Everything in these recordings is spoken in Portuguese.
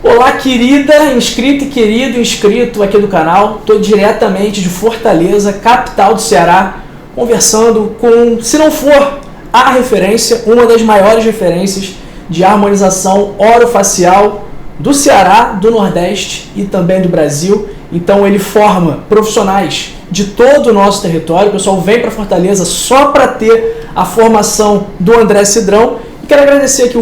Olá, querida inscrita e querido inscrito aqui do canal. Estou diretamente de Fortaleza, capital do Ceará, conversando com, se não for a referência, uma das maiores referências de harmonização orofacial do Ceará, do Nordeste e também do Brasil. Então ele forma profissionais de todo o nosso território. O pessoal vem para Fortaleza só para ter a formação do André Cidrão. E quero agradecer aqui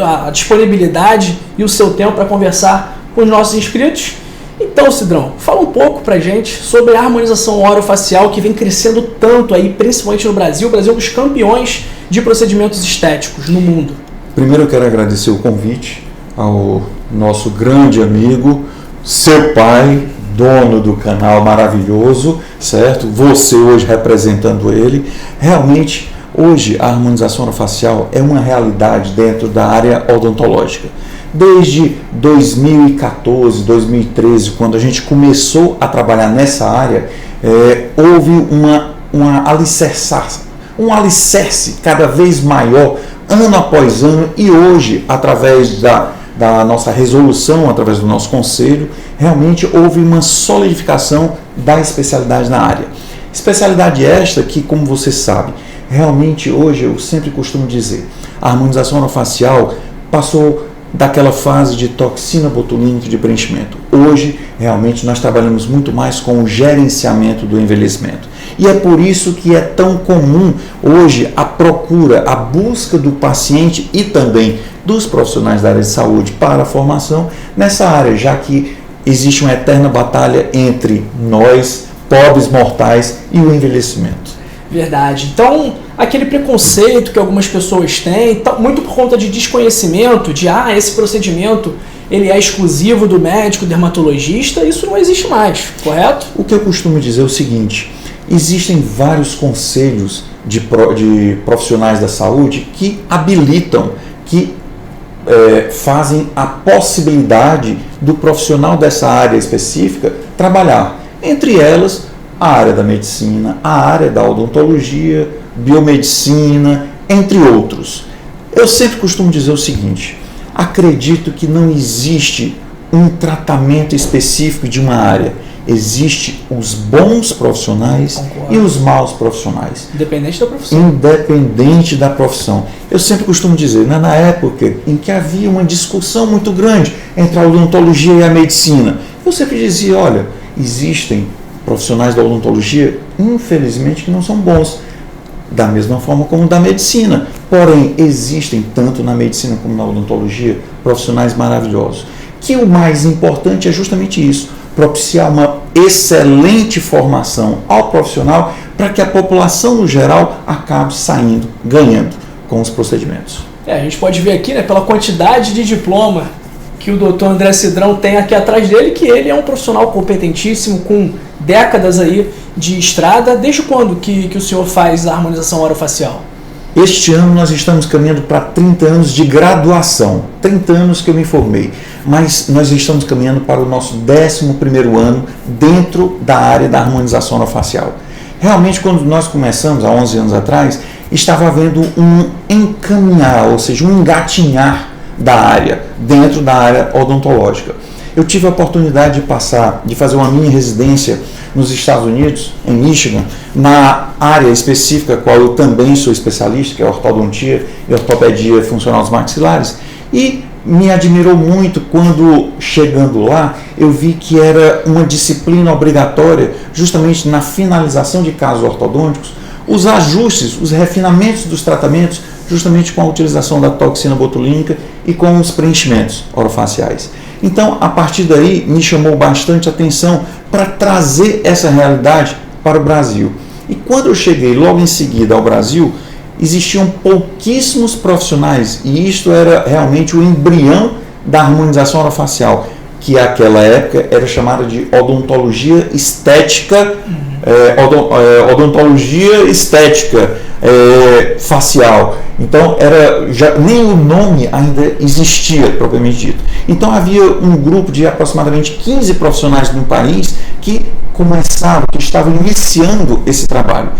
a disponibilidade e o seu tempo para conversar com os nossos inscritos. Então, Cidrão, fala um pouco para a gente sobre a harmonização orofacial que vem crescendo tanto aí, principalmente no Brasil. O Brasil é um dos campeões de procedimentos estéticos no mundo. Primeiro eu quero agradecer o convite ao nosso grande amigo, seu pai, dono do canal maravilhoso, certo? Você hoje representando ele. Realmente, hoje a harmonização orofacial é uma realidade dentro da área odontológica. Desde 2014, 2013, quando a gente começou a trabalhar nessa área, houve um alicerce cada vez maior, ano após ano, e hoje, através da nossa resolução, através do nosso conselho, realmente houve uma solidificação da especialidade na área. Especialidade esta que, como você sabe, realmente hoje eu sempre costumo dizer, a harmonização orofacial passou daquela fase de toxina botulínica de preenchimento. Hoje, realmente, nós trabalhamos muito mais com o gerenciamento do envelhecimento. E é por isso que é tão comum hoje a procura, a busca do paciente e também dos profissionais da área de saúde para a formação nessa área, já que existe uma eterna batalha entre nós, pobres mortais, e o envelhecimento. Verdade. Então, aquele preconceito que algumas pessoas têm, muito por conta de desconhecimento, de esse procedimento ele é exclusivo do médico dermatologista, isso não existe mais, correto? O que eu costumo dizer é o seguinte, existem vários conselhos de profissionais da saúde que habilitam, que fazem a possibilidade do profissional dessa área específica trabalhar. Entre elas, a área da medicina, a área da odontologia, biomedicina, entre outros. Eu sempre costumo dizer o seguinte, acredito que não existe um tratamento específico de uma área. Existem os bons profissionais. Concordo. E os maus profissionais. Independente da profissão. Independente da profissão. Eu sempre costumo dizer, na época em que havia uma discussão muito grande entre a odontologia e a medicina, eu sempre dizia, olha, existem profissionais da odontologia, infelizmente, que não são bons, da mesma forma como da medicina. Porém, existem, tanto na medicina como na odontologia, profissionais maravilhosos. Que o mais importante é justamente isso, propiciar uma excelente formação ao profissional para que a população, no geral, acabe saindo, ganhando com os procedimentos. A gente pode ver aqui, pela quantidade de diploma que o Dr. André Cidrão tem aqui atrás dele, que ele é um profissional competentíssimo, com décadas aí de estrada. Desde quando que o senhor faz a harmonização orofacial? Este ano nós estamos caminhando para 30 anos de graduação, 30 anos que eu me formei, mas nós estamos caminhando para o nosso 11º ano dentro da área da harmonização orofacial. Realmente, quando nós começamos, há 11 anos atrás, estava havendo um encaminhar, ou seja, um engatinhar da área, dentro da área odontológica. Eu tive a oportunidade de fazer uma mini residência nos Estados Unidos, em Michigan, na área específica, qual eu também sou especialista, que é ortodontia e ortopedia funcional dos maxilares, e me admirou muito quando, chegando lá, eu vi que era uma disciplina obrigatória, justamente na finalização de casos ortodônticos, os ajustes, os refinamentos dos tratamentos, justamente com a utilização da toxina botulínica e com os preenchimentos orofaciais. Então, a partir daí, me chamou bastante atenção para trazer essa realidade para o Brasil. E quando eu cheguei logo em seguida ao Brasil, existiam pouquíssimos profissionais, e isto era realmente o embrião da harmonização orofacial, que naquela época era chamada de odontologia estética, facial. Então, nem o nome ainda existia, propriamente dito. Então, havia um grupo de aproximadamente 15 profissionais no país que estavam iniciando esse trabalho.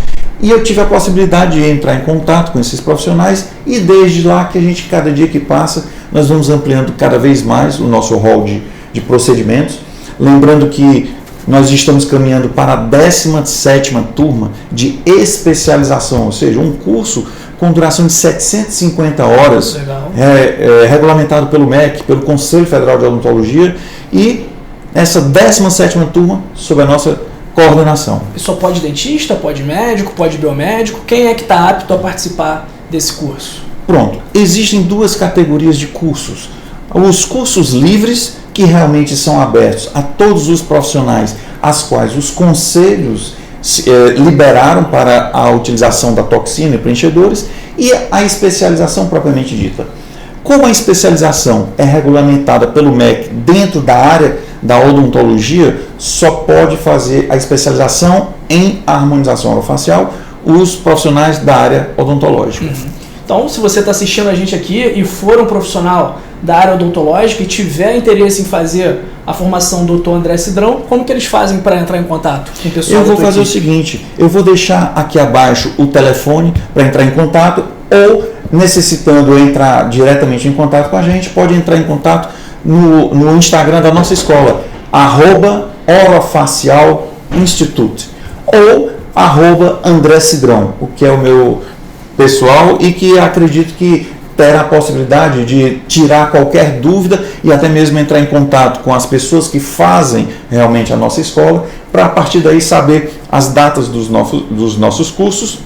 E eu tive a possibilidade de entrar em contato com esses profissionais e desde lá que a gente, cada dia que passa, nós vamos ampliando cada vez mais o nosso rol de procedimentos. Lembrando que nós estamos caminhando para a 17ª turma de especialização, ou seja, um curso com duração de 750 horas, regulamentado pelo MEC, pelo Conselho Federal de Odontologia, e essa 17ª turma sob a nossa coordenação. E só pode dentista, pode médico, pode biomédico? Quem é que está apto a participar desse curso? Pronto, existem duas categorias de cursos. Os cursos livres, que realmente são abertos a todos os profissionais, as quais os conselhos liberaram para a utilização da toxina e preenchedores, e a especialização propriamente dita. Como a especialização é regulamentada pelo MEC dentro da área da odontologia, só pode fazer a especialização em harmonização orofacial os profissionais da área odontológica. Então, se você está assistindo a gente aqui e for um profissional da área odontológica e tiver interesse em fazer a formação do Dr. André Cidrão, como que eles fazem para entrar em contato com o pessoal? Eu vou fazer o seguinte, eu vou deixar aqui abaixo o telefone para entrar em contato, ou necessitando entrar diretamente em contato com a gente, pode entrar em contato no Instagram da nossa escola, @orofacialinstitute, ou @André Cidrão, o que é o meu pessoal e que acredito que terá a possibilidade de tirar qualquer dúvida e até mesmo entrar em contato com as pessoas que fazem realmente a nossa escola, para a partir daí saber as datas dos nossos cursos,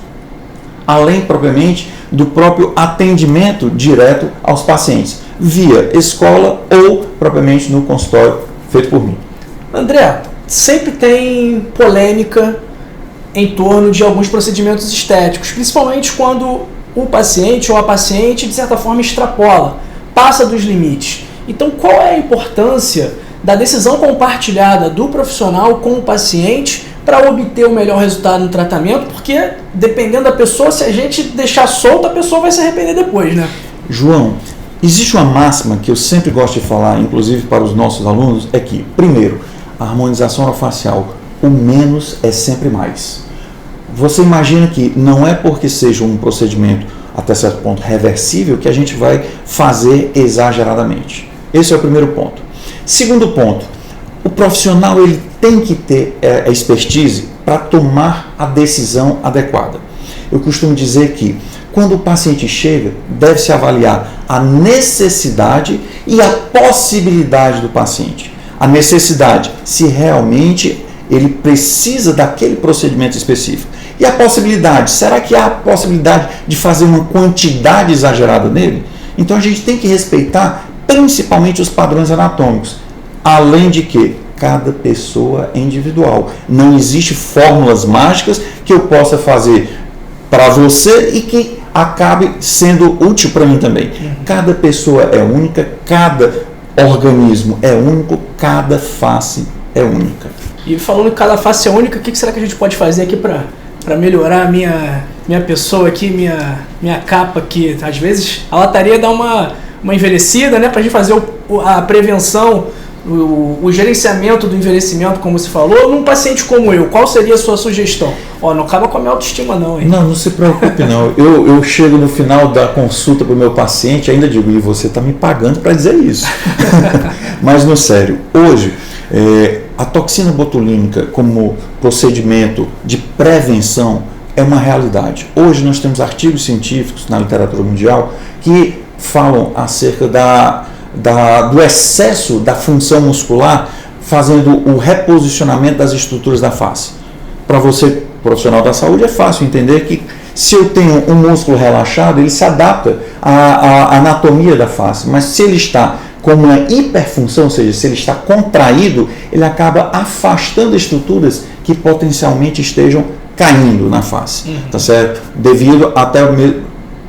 além propriamente do próprio atendimento direto aos pacientes, via escola ou propriamente no consultório feito por mim. André, sempre tem polêmica em torno de alguns procedimentos estéticos, principalmente quando o paciente ou a paciente, de certa forma, extrapola, passa dos limites. Então, qual é a importância da decisão compartilhada do profissional com o paciente para obter o melhor resultado no tratamento? Porque, dependendo da pessoa, se a gente deixar solta, a pessoa vai se arrepender depois, né? João, existe uma máxima que eu sempre gosto de falar, inclusive para os nossos alunos, é que, primeiro, a harmonização orofacial, o menos é sempre mais. Você imagina que não é porque seja um procedimento até certo ponto reversível que a gente vai fazer exageradamente. Esse é o primeiro ponto. Segundo ponto, o profissional ele tem que ter a expertise para tomar a decisão adequada. Eu costumo dizer que quando o paciente chega, deve-se avaliar a necessidade e a possibilidade do paciente. A necessidade, se realmente ele precisa daquele procedimento específico. E a possibilidade, será que há a possibilidade de fazer uma quantidade exagerada nele? Então a gente tem que respeitar principalmente os padrões anatômicos, além de que cada pessoa é individual. Não existe fórmulas mágicas que eu possa fazer para você e que acabe sendo útil para mim também. Cada pessoa é única, cada organismo é único, cada face é única. E falando que cada face é única, o que será que a gente pode fazer aqui para melhorar a minha pessoa aqui, minha capa aqui? Às vezes a lataria dá uma envelhecida, né? Para a gente fazer a prevenção, o gerenciamento do envelhecimento, como você falou, num paciente como eu. Qual seria a sua sugestão? Não acaba com a minha autoestima não, hein? Não se preocupe não. Eu chego no final da consulta para o meu paciente e ainda digo, e você está me pagando para dizer isso. Mas no sério, hoje a toxina botulínica como procedimento de prevenção é uma realidade. Hoje nós temos artigos científicos na literatura mundial que falam acerca do excesso da função muscular, fazendo o reposicionamento das estruturas da face. Para você, profissional da saúde, é fácil entender que se eu tenho um músculo relaxado, ele se adapta à anatomia da face, mas se ele está com uma hiperfunção, ou seja, se ele está contraído, ele acaba afastando estruturas que potencialmente estejam caindo na face, tá certo? Devido até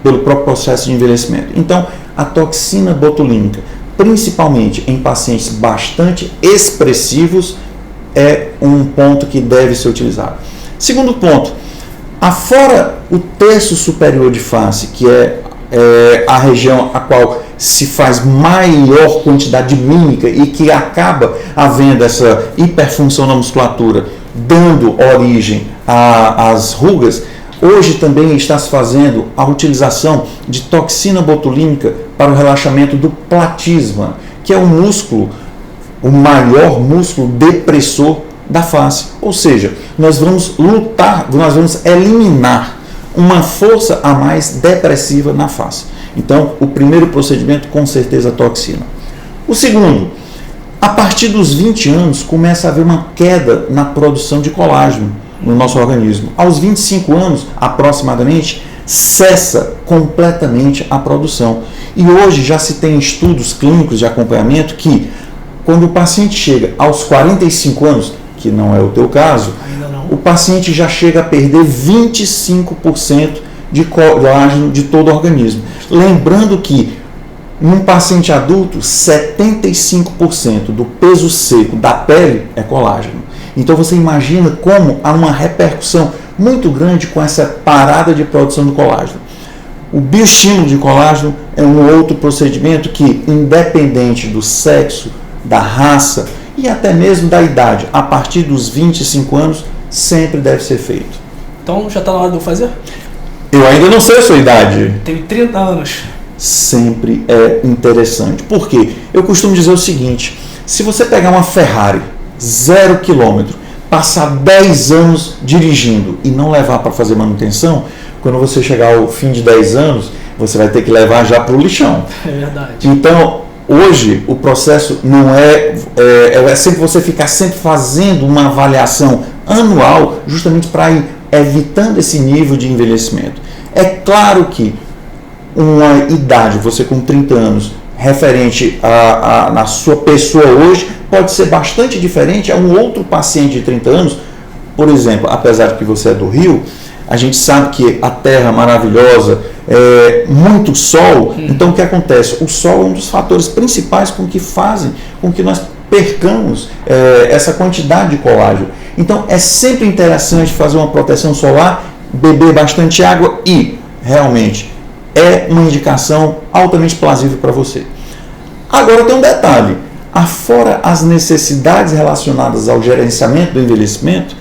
pelo próprio processo de envelhecimento. Então, a toxina botulínica, principalmente em pacientes bastante expressivos, é um ponto que deve ser utilizado. Segundo ponto, afora o terço superior de face, que é a região a qual se faz maior quantidade de mímica e que acaba havendo essa hiperfunção na musculatura, dando origem às rugas, Hoje também está se fazendo a utilização de toxina botulínica para o relaxamento do platisma, que é o músculo, o maior músculo depressor da face. Ou seja, nós vamos eliminar uma força a mais depressiva na face. Então, o primeiro procedimento, com certeza, a toxina. O segundo, a partir dos 20 anos, começa a haver uma queda na produção de colágeno no nosso organismo. Aos 25 anos, aproximadamente, cessa completamente a produção. E hoje já se tem estudos clínicos de acompanhamento que, quando o paciente chega aos 45 anos, que não é o teu caso, o paciente já chega a perder 25% de colágeno de todo o organismo. Lembrando que, num paciente adulto, 75% do peso seco da pele é colágeno. Então você imagina como há uma repercussão muito grande com essa parada de produção do colágeno. O bioestímulo de colágeno é um outro procedimento que, independente do sexo, da raça e até mesmo da idade, a partir dos 25 anos, sempre deve ser feito. Então já está na hora de eu fazer? Eu ainda não sei a sua idade. Tenho 30 anos. Sempre é interessante. Por quê? Eu costumo dizer o seguinte: se você pegar uma Ferrari 0 km, passar 10 anos dirigindo e não levar para fazer manutenção, quando você chegar ao fim de 10 anos, você vai ter que levar já para o lixão. É verdade. Então, hoje, o processo não é sempre você ficar sempre fazendo uma avaliação anual, justamente para ir evitando esse nível de envelhecimento. É claro que uma idade, você com 30 anos, referente na sua pessoa hoje, pode ser bastante diferente a um outro paciente de 30 anos. Por exemplo, apesar de que você é do Rio, a gente sabe que a terra maravilhosa, muito sol. Então o que acontece? O sol é um dos fatores principais que fazem com que nós percamos essa quantidade de colágeno. Então é sempre interessante fazer uma proteção solar, beber bastante água e realmente é uma indicação altamente plausível para você. Agora tem um detalhe: afora as necessidades relacionadas ao gerenciamento do envelhecimento,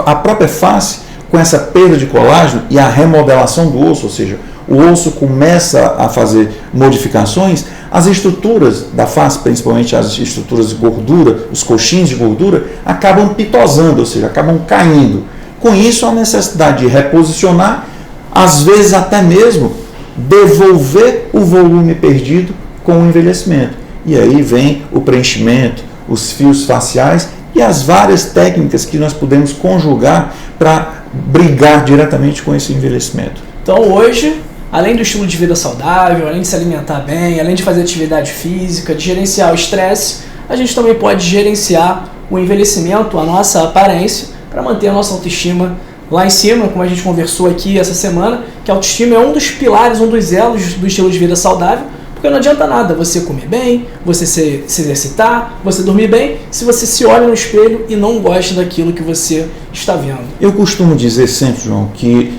a própria face, com essa perda de colágeno e a remodelação do osso, ou seja, o osso começa a fazer modificações, as estruturas da face, principalmente as estruturas de gordura, os coxins de gordura, acabam pitosando, ou seja, acabam caindo. Com isso, a necessidade de reposicionar, às vezes até mesmo devolver o volume perdido com o envelhecimento. E aí vem o preenchimento, os fios faciais e as várias técnicas que nós podemos conjugar para brigar diretamente com esse envelhecimento. Então hoje, além do estilo de vida saudável, além de se alimentar bem, além de fazer atividade física, de gerenciar o estresse, a gente também pode gerenciar o envelhecimento, a nossa aparência, para manter a nossa autoestima lá em cima, como a gente conversou aqui essa semana, que a autoestima é um dos pilares, um dos elos do estilo de vida saudável, porque não adianta nada você comer bem, você se exercitar, você dormir bem, se você se olha no espelho e não gosta daquilo que você está vendo. Eu costumo dizer sempre, João, que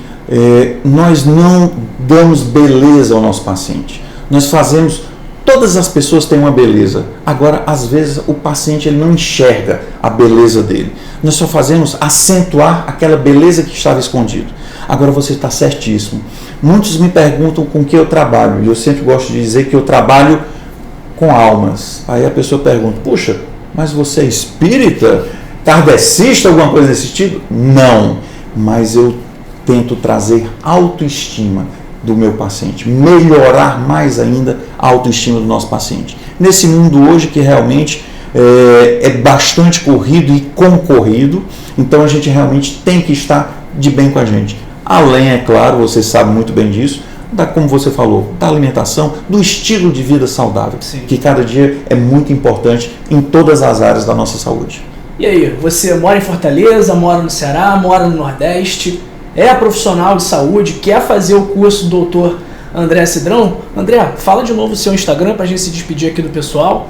nós não damos beleza ao nosso paciente. Nós fazemos, todas as pessoas têm uma beleza. Agora, às vezes, o paciente ele não enxerga a beleza dele. Nós só fazemos acentuar aquela beleza que estava escondida. Agora você está certíssimo. Muitos me perguntam com que eu trabalho, e eu sempre gosto de dizer que eu trabalho com almas. Aí a pessoa pergunta: puxa, mas você é espírita? Kardecista, alguma coisa desse tipo? Não, mas eu tento trazer autoestima do meu paciente, melhorar mais ainda a autoestima do nosso paciente. Nesse mundo hoje que realmente é bastante corrido e concorrido, então a gente realmente tem que estar de bem com a gente. Além, é claro, você sabe muito bem disso, como você falou, da alimentação, do estilo de vida saudável, Sim. que cada dia é muito importante em todas as áreas da nossa saúde. E aí, você mora em Fortaleza, mora no Ceará, mora no Nordeste, é profissional de saúde, quer fazer o curso do Dr. André Cidrão? André, fala de novo o seu Instagram para a gente se despedir aqui do pessoal.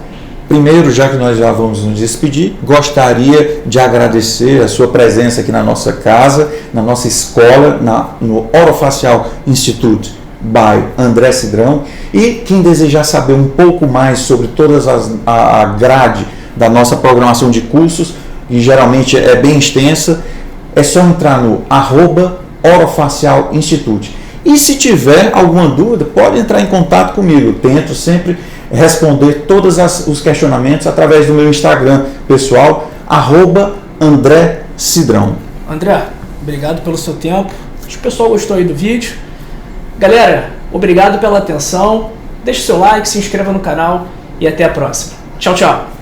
Primeiro, já que nós já vamos nos despedir, gostaria de agradecer a sua presença aqui na nossa casa, na nossa escola, no Orofacial Institute by André Cidrão. E quem desejar saber um pouco mais sobre a grade da nossa programação de cursos, que geralmente é bem extensa, é só entrar no Orofacial Institute. E se tiver alguma dúvida, pode entrar em contato comigo. Eu tento sempre responder todos os questionamentos através do meu Instagram pessoal, @André Cidrão. André, obrigado pelo seu tempo. Acho que o pessoal gostou aí do vídeo. Galera, obrigado pela atenção. Deixe seu like, se inscreva no canal e até a próxima. Tchau, tchau.